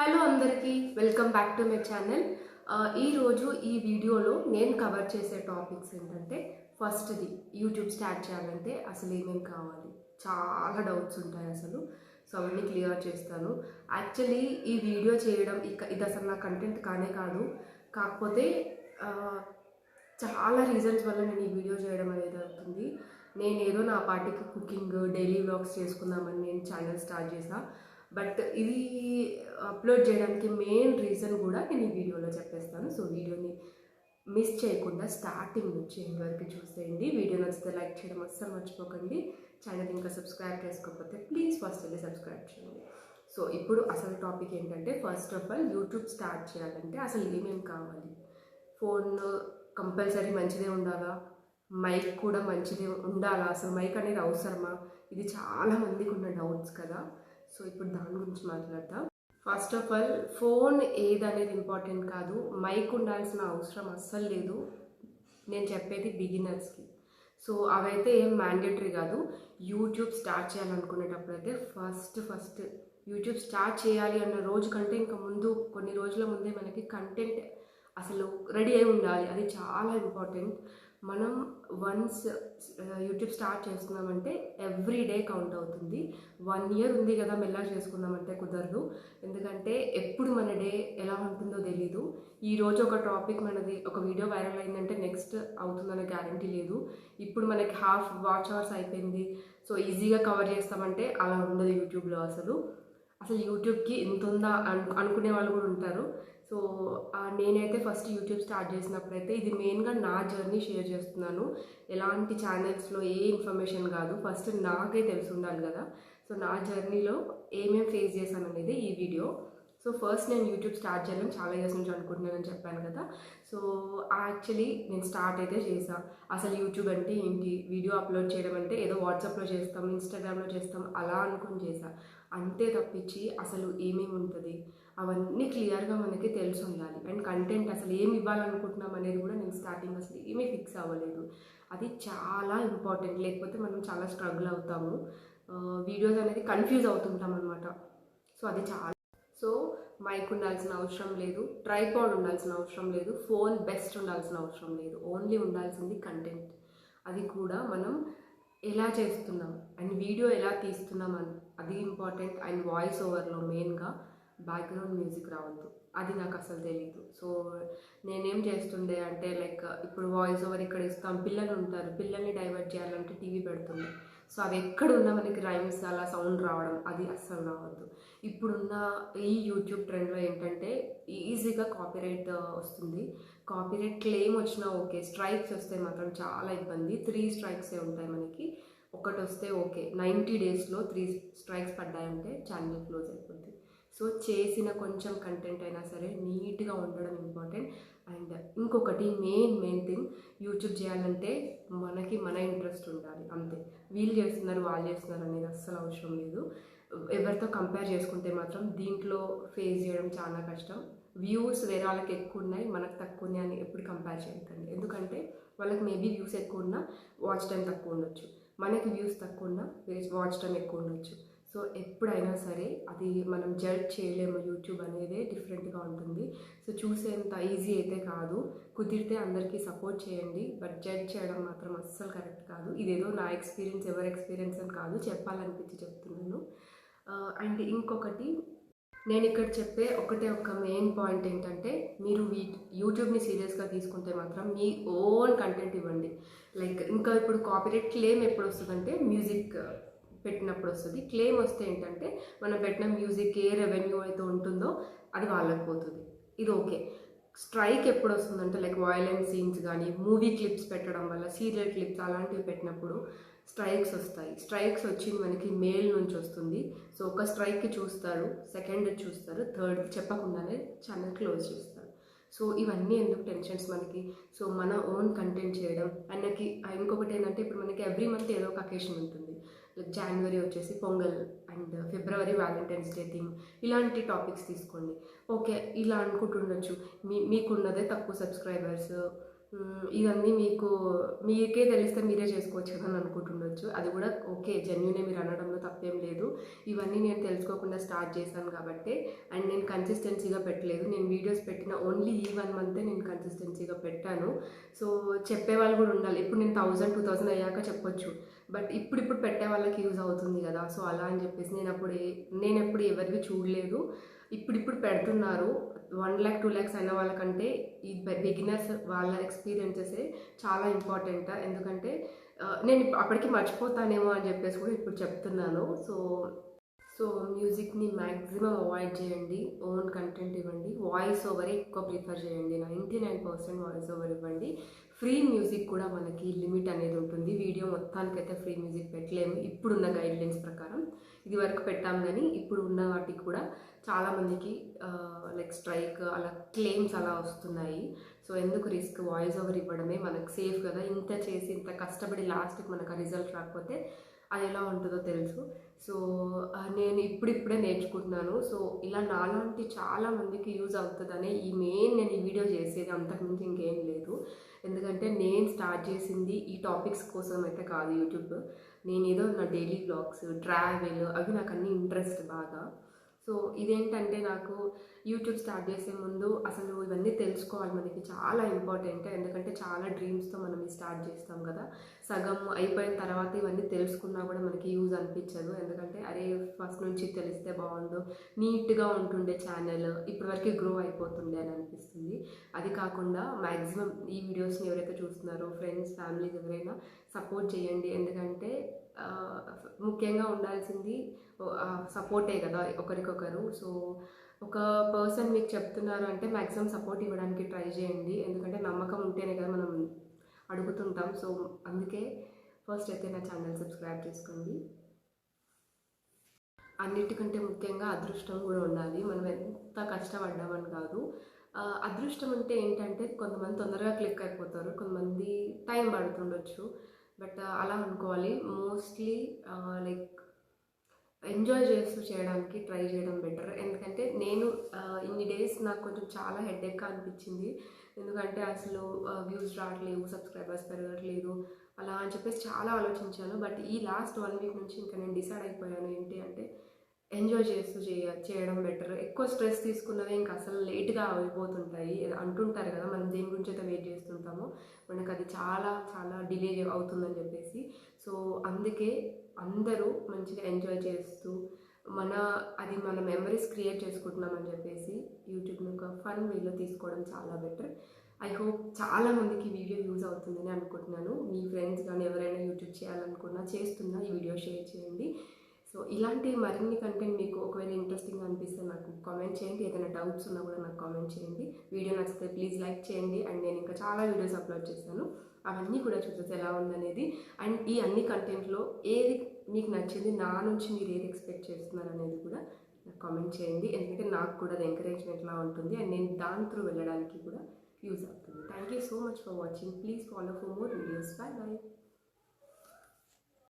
Hello అందరికీ welcome back to my channel. ఈరోజు ఈ వీడియోలో నేను కవర్ చేసే టాపిక్స్ ఏంటంటే, ఫస్ట్ది యూట్యూబ్ స్టార్ట్ చేయాలంటే అసలు ఏమేమి కావాలి, చాలా డౌట్స్ ఉంటాయి అసలు. సో అవన్నీ క్లియర్ చేస్తాను. యాక్చువల్లీ ఈ వీడియో చేయడం ఇది అసలు నా కంటెంట్ కానే కాదు. కాకపోతే చాలా రీజన్స్ వల్ల నేను ఈ వీడియో చేయడం అనేది అవుతుంది. నేను ఏదో నా పార్టీకి కుకింగ్ డైలీ వ్లాగ్స్ చేసుకుందామని నేను ఛానల్ స్టార్ట్ చేశాను. బట్ ఇది అప్లోడ్ చేయడానికి మెయిన్ రీజన్ కూడా నేను ఈ వీడియోలో చెప్పేస్తాను. సో వీడియోని మిస్ చేయకుండా స్టార్టింగ్ నుంచి ఎండ్ వరకు చూసేయండి. వీడియో నచ్చితే లైక్ చేయడం అస్సలు మర్చిపోకండి. ఛానల్ ఇంకా సబ్స్క్రైబ్ చేసుకోకపోతే ప్లీజ్ ఫస్ట్ వెళ్ళి సబ్స్క్రైబ్ చేయండి. సో ఇప్పుడు అసలు టాపిక్ ఏంటంటే, first of all YouTube start చేయాలంటే అసలు ఏమేమి కావాలి. ఫోన్ కంపల్సరీ మంచిదే ఉండాలా, మైక్ కూడా మంచిదే ఉండాలా, అసలు మైక్ అనేది అవసరమా, ఇది చాలా మందికి ఉన్న డౌట్స్ కదా. సో ఇప్పుడు దాని గురించి మాట్లాడతాం. ఫస్ట్ ఆఫ్ ఆల్ ఫోన్ ఏదనేది ఇంపార్టెంట్ కాదు, మైక్ ఉండాల్సిన అవసరం అస్సలు లేదు. నేను చెప్పేది బిగినర్స్కి. సో అవైతే ఏం మ్యాండేటరీ కాదు. యూట్యూబ్ స్టార్ట్ చేయాలనుకునేటప్పుడు అయితే ఫస్ట్ యూట్యూబ్ స్టార్ట్ చేయాలి అన్న రోజు కంటే ఇంకా ముందు కొన్ని రోజుల ముందే మనకి కంటెంట్ అసలు రెడీ అయి ఉండాలి. అది చాలా ఇంపార్టెంట్. మనం వన్స్ యూట్యూబ్ స్టార్ట్ చేసుకున్నామంటే ఎవ్రీ డే కౌంట్ అవుతుంది. 1 year ఉంది కదా మెల్లగా చేసుకుందామంటే కుదరదు. ఎందుకంటే ఎప్పుడు మన డే ఎలా ఉంటుందో తెలీదు. ఈరోజు ఒక టాపిక్ మనది ఒక వీడియో వైరల్ అయిందంటే నెక్స్ట్ అవుతుందనే గ్యారంటీ లేదు. ఇప్పుడు మనకి హాఫ్ వాచ్ అవర్స్ అయిపోయింది, సో ఈజీగా కవర్ చేస్తామంటే అలా ఉండదు యూట్యూబ్లో. అసలు యూట్యూబ్కి ఇంత ఉందా అనుకునే వాళ్ళు కూడా ఉంటారు. సో నేనైతే ఫస్ట్ యూట్యూబ్ స్టార్ట్ చేసినప్పుడైతే ఇది మెయిన్గా నా జర్నీ షేర్ చేస్తున్నాను. ఎలాంటి ఛానల్స్లో ఏ ఇన్ఫర్మేషన్ కాదు, ఫస్ట్ నాకే తెలిసి ఉండాలి కదా. సో నా జర్నీలో ఏమేమి ఫేస్ చేశాను అనేది ఈ వీడియో. సో ఫస్ట్ నేను యూట్యూబ్ స్టార్ట్ చేయాలని చాలా ఇయర్స్ నుంచి అనుకుంటున్నానని చెప్పాను కదా. సో యాక్చువల్లీ నేను స్టార్ట్ అయితే చేశాను. అసలు యూట్యూబ్ అంటే ఏంటి, వీడియో అప్లోడ్ చేయడం అంటే ఏదో వాట్సాప్లో చేస్తాం, ఇన్స్టాగ్రామ్లో చేస్తాం అలా అనుకుని చేశాను. అంతే తప్పించి అసలు ఏమేమి ఉంటుంది అవన్నీ క్లియర్గా మనకి తెలిసి ఉండాలి. అండ్ కంటెంట్ అసలు ఏమి ఇవ్వాలనుకుంటున్నాం అనేది కూడా నేను స్టార్టింగ్ అసలు ఏమీ ఫిక్స్ అవ్వలేదు. అది చాలా ఇంపార్టెంట్. లేకపోతే మనం చాలా స్ట్రగుల్ అవుతాము, వీడియోస్ అనేది కన్ఫ్యూజ్ అవుతుంటాం అనమాట. సో అది చాలా. సో మైక్ ఉండాల్సిన అవసరం లేదు, ట్రైపాడ్ ఉండాల్సిన అవసరం లేదు, ఫోన్ బెస్ట్ ఉండాల్సిన అవసరం లేదు. ఓన్లీ ఉండాల్సింది కంటెంట్. అది కూడా మనం ఎలా చేస్తున్నాం అండ్ వీడియో ఎలా తీస్తున్నాం అని అది ఇంపార్టెంట్. అండ్ వాయిస్ ఓవర్లో మెయిన్గా బ్యాక్గ్రౌండ్ మ్యూజిక్ రావద్దు, అది నాకు అసలు తెలియదు. సో నేనేం చేస్తుండే అంటే, లైక్ ఇప్పుడు వాయిస్ ఓవర్ ఇక్కడ ఇస్తాం, పిల్లలు ఉంటారు, పిల్లల్ని డైవర్ట్ చేయాలంటే టీవీ పెడుతుంది. సో అవి ఎక్కడున్నా మనకి రైమ్స్ అలా సౌండ్ రావడం అది అస్సలు రావద్దు. ఇప్పుడున్న ఈ యూట్యూబ్ ట్రెండ్లో ఏంటంటే ఈజీగా కాపీరైట్ వస్తుంది. కాపీరైట్ క్లెయిమ్ వచ్చినా ఓకే, స్ట్రైక్స్ వస్తే మాత్రం చాలా ఇబ్బంది. 3 strikes ఉంటాయి మనకి. ఒకటి వస్తే ఓకే, 90 daysలో 3 strikes పడ్డాయంటే ఛానల్ క్లోజ్ అయిపోద్ది. సో చేసిన కొంచెం కంటెంట్ అయినా సరే నీట్గా ఉండడం ఇంపార్టెంట్. అండ్ ఇంకొకటి మెయిన్ థింగ్, యూట్యూబ్ చేయాలంటే మనకి మన ఇంట్రెస్ట్ ఉండాలి అంతే. వీళ్ళు చేస్తున్నారు వాళ్ళు చేస్తున్నారు అనేది అస్సలు అవసరం లేదు. ఎవరితో కంపేర్ చేసుకుంటే మాత్రం దీంట్లో ఫేస్ చేయడం చాలా కష్టం. వ్యూస్ వేరే వాళ్ళకి ఎక్కువ ఉన్నాయి, మనకు తక్కువ ఉన్నాయి అని ఎప్పుడు కంపేర్ చేయకండి. ఎందుకంటే వాళ్ళకి మేబీ వ్యూస్ ఎక్కువ ఉన్నా వాచ్ టైం తక్కువ ఉండొచ్చు, మనకి వ్యూస్ తక్కువ ఉన్నా వాచ్ టైం ఎక్కువ ఉండొచ్చు. సో ఎప్పుడైనా సరే అది మనం జడ్జ్ చేయలేము. యూట్యూబ్ అనేది డిఫరెంట్గా ఉంటుంది. సో చూసేంత ఈజీ అయితే కాదు. కుదిరితే అందరికీ సపోర్ట్ చేయండి, బట్ జడ్జ్ చేయడం మాత్రం అస్సలు కరెక్ట్ కాదు. ఇదేదో నా ఎక్స్పీరియన్స్ ఎవరి ఎక్స్పీరియన్స్ అని కాదు, చెప్పాలనిపించి చెప్తున్నాను. అండ్ ఇంకొకటి నేను ఇక్కడ చెప్పే ఒక మెయిన్ పాయింట్ ఏంటంటే, మీరు యూట్యూబ్ని సీరియస్గా తీసుకుంటే మాత్రం మీ ఓన్ కంటెంట్ ఇవ్వండి. లైక్ ఇంకా ఇప్పుడు కాపీరైట్ క్లెయిమ్ ఎప్పుడు వస్తుందంటే మ్యూజిక్ పెట్టినప్పుడు వస్తుంది. క్లెయిమ్ వస్తే ఏంటంటే మనం పెట్టిన మ్యూజిక్ ఏ రెవెన్యూ అయితే ఉంటుందో అది వాళ్ళకి పోతుంది, ఇది ఓకే. స్ట్రైక్ ఎప్పుడు వస్తుందంటే లైక్ వయలెంట్ సీన్స్ కానీ మూవీ క్లిప్స్ పెట్టడం వల్ల, సీరియల్ క్లిప్స్ అలాంటివి పెట్టినప్పుడు స్ట్రైక్స్ వస్తాయి. స్ట్రైక్స్ వచ్చింది మనకి మెయిల్ నుంచి వస్తుంది. సో ఒక స్ట్రైక్కి చూస్తారు, సెకండ్ చూస్తారు, థర్డ్ చెప్పకుండానే ఛానల్ క్లోజ్ చేస్తారు. సో ఇవన్నీ ఎందుకు టెన్షన్స్ మనకి. సో మన ఓన్ కంటెంట్ చేయడం. అన్నకి ఇంకొకటి ఏంటంటే, ఇప్పుడు మనకి ఎవ్రీ మంత్ ఏదో ఒక అకేషన్ ఉంటుంది. జనవరి వచ్చేసి pongal and February Valentine's day theme, ఇలాంటి టాపిక్స్ తీసుకోండి. ఓకే ఇలా అనుకుంటుండొచ్చు, మీకున్నదే తక్కువ సబ్స్క్రైబర్స్, ఇవన్నీ మీకే తెలిస్తే మీరే చేసుకోవచ్చు కదా అని అనుకుంటుండొచ్చు. అది కూడా ఓకే, జెన్యూనే, మీరు అనడంలో తప్పేం లేదు. ఇవన్నీ నేను తెలుసుకోకుండా స్టార్ట్ చేశాను కాబట్టి, అండ్ నేను కన్సిస్టెన్సీగా పెట్టలేదు. నేను వీడియోస్ పెట్టిన ఓన్లీ ఈ 1 మంతే నేను కన్సిస్టెన్సీగా పెట్టాను. సో చెప్పేవాళ్ళు కూడా ఉండాలి. ఇప్పుడు నేను 1000, 2000 అయ్యాక చెప్పొచ్చు, బట్ ఇప్పుడు పెట్టే వాళ్ళకి యూజ్ అవుతుంది కదా. సో అలా అని చెప్పేసి నేను ఎప్పుడు ఎవరివి చూడలేదు. ఇప్పుడు పెడుతున్నారు. 1 lakh 2 lakhs అయిన వాళ్ళకంటే ఈ బిగినర్స్ వాళ్ళ ఎక్స్పీరియన్సెసే చాలా ఇంపార్టెంట్. ఎందుకంటే నేను అప్పటికి మర్చిపోతానేమో అని చెప్పేసి కూడా ఇప్పుడు చెప్తున్నాను. సో మ్యూజిక్ని మ్యాక్సిమం అవాయిడ్ చేయండి. ఓన్ కంటెంట్ ఇవ్వండి. వాయిస్ ఓవరే ఎక్కువ ప్రిఫర్ చేయండి. 99% వాయిస్ ఓవర్ ఇవ్వండి. ఫ్రీ మ్యూజిక్ కూడా మనకి లిమిట్ అనేది ఉంటుంది. వీడియో మొత్తానికైతే ఫ్రీ మ్యూజిక్ పెట్టలేము ఇప్పుడున్న గైడ్లైన్స్ ప్రకారం. ఇది వరకు పెట్టాం, కానీ ఇప్పుడు ఉన్న వాటికి కూడా చాలామందికి లైక్ స్ట్రైక్ అలా క్లెయిమ్స్ అలా వస్తున్నాయి. సో ఎందుకు రిస్క్? వాయిస్ ఓవర్ ఇవ్వడమే మనకు సేఫ్ కదా. ఇంత చేసి ఇంత కష్టపడి లాస్ట్కి మనకు ఆ రిజల్ట్ రాకపోతే అది ఎలా ఉంటుందో తెలుసు. సో నేను ఇప్పుడిప్పుడే నేర్చుకుంటున్నాను. సో ఇలా నాలాంటి చాలామందికి యూజ్ అవుతుందనే నేను ఈ వీడియో చేసేది, అంతకుమించి ఇంకేం లేదు. ఎందుకంటే నేను స్టార్ట్ చేసింది ఈ టాపిక్స్ కోసం అయితే కాదు యూట్యూబ్. నేనేదో నా డైలీ బ్లాగ్స్, ట్రావెల్ అవి నాకు అన్నీ ఇంట్రెస్ట్ బాగా. సో ఇదేంటంటే నాకు యూట్యూబ్ స్టార్ట్ చేసే ముందు అసలు ఇవన్నీ తెలుసుకోవాలి, మనకి చాలా ఇంపార్టెంట్. ఎందుకంటే చాలా డ్రీమ్స్తో మనం స్టార్ట్ చేస్తాం కదా. సగం అయిపోయిన తర్వాత ఇవన్నీ తెలుసుకున్నా కూడా మనకి యూజ్ అనిపించదు. ఎందుకంటే అరే ఫస్ట్ నుంచి తెలిస్తే బాగుండు, నీట్గా ఉంటుండే ఛానల్, ఇప్పటివరకు గ్రో అయిపోతుండే అని అనిపిస్తుంది. అది కాకుండా మ్యాక్సిమం ఈ వీడియోస్ని ఎవరైతే చూస్తున్నారో ఫ్రెండ్స్, ఫ్యామిలీస్ ఎవరైనా సపోర్ట్ చేయండి. ఎందుకంటే ముఖ్యంగా ఉండాల్సింది సపోర్టే కదా ఒకరికొకరు. సో ఒక పర్సన్ మీకు చెప్తున్నారు అంటే మ్యాక్సిమం సపోర్ట్ ఇవ్వడానికి ట్రై చేయండి. ఎందుకంటే నమ్మకం ఉంటేనే కదా మనం అడుగుతుంటాం. సో అందుకే ఫస్ట్ అయితే నా ఛానల్ సబ్స్క్రైబ్ చేసుకోండి. అన్నిటికంటే ముఖ్యంగా అదృష్టం కూడా ఉండాలి. మనం ఎంత కష్టపడ్డామని కాదు. అదృష్టం అంటే ఏంటంటే కొంతమంది తొందరగా క్లిక్ అయిపోతారు, కొంతమంది టైం పడుతుండొచ్చు. బట్ అలా అనుకోవాలి. మోస్ట్లీ లైక్ ఎంజాయ్ చేస్తూ చేయడానికి ట్రై చేయడం బెటర్. ఎందుకంటే నేను ఇన్ని డేస్ నాకు కొంచెం చాలా హెడేక్గా అనిపించింది. ఎందుకంటే అసలు వ్యూస్ రావట్లేదు, సబ్స్క్రైబర్స్ పెరగట్లేదు అలా అని చెప్పేసి చాలా ఆలోచించాను. బట్ ఈ లాస్ట్ 1 వీక్ నుంచి ఇంకా నేను డిసైడ్ అయిపోయాను ఏంటి అంటే ఎంజాయ్ చేస్తూ చేయడం బెటర్. ఎక్కువ స్ట్రెస్ తీసుకున్నవి ఇంకా అసలు లేట్గా అయిపోతుంటాయి. అంటుంటారు కదా, మనం దేని గురించి అయితే వెయిట్ చేస్తుంటామో మనకు అది చాలా చాలా డిలే అవుతుందని చెప్పేసి. సో అందుకే అందరూ మంచిగా ఎంజాయ్ చేస్తూ మన మెమరీస్ క్రియేట్ చేసుకుంటున్నామని చెప్పేసి యూట్యూబ్ని ఒక ఫన్ వేలో తీసుకోవడం చాలా బెటర్. ఐ హోప్ చాలామందికి వీడియో యూజ్ అవుతుందని అనుకుంటున్నాను. మీ ఫ్రెండ్స్ కానీ ఎవరైనా యూట్యూబ్ చేయాలనుకున్నా చేస్తున్నా ఈ వీడియో షేర్ చేయండి. సో ఇలాంటి మరిన్ని కంటెంట్ మీకు ఒకవేళ ఇంట్రెస్టింగ్ అనిపిస్తే నాకు కామెంట్ చేయండి. ఏదైనా డౌట్స్ ఉన్నా కూడా నాకు కామెంట్ చేయండి. వీడియో నచ్చితే ప్లీజ్ లైక్ చేయండి. అండ్ నేను ఇంకా చాలా వీడియోస్ అప్లోడ్ చేశాను, అవన్నీ కూడా చూసేసి ఎలా ఉందనేది. అండ్ ఈ అన్ని కంటెంట్లో ఏది మీకు నచ్చింది, నా నుంచి మీరు ఏది ఎక్స్పెక్ట్ చేస్తున్నారు అనేది కూడా నాకు కామెంట్ చేయండి. ఎందుకంటే నాకు కూడా అది ఎంకరేజ్మెంట్లా ఉంటుంది అండ్ నేను దాని త్రూ వెళ్ళడానికి కూడా యూజ్ అవుతుంది. Thank you so much for watching. Please follow for more videos. By by.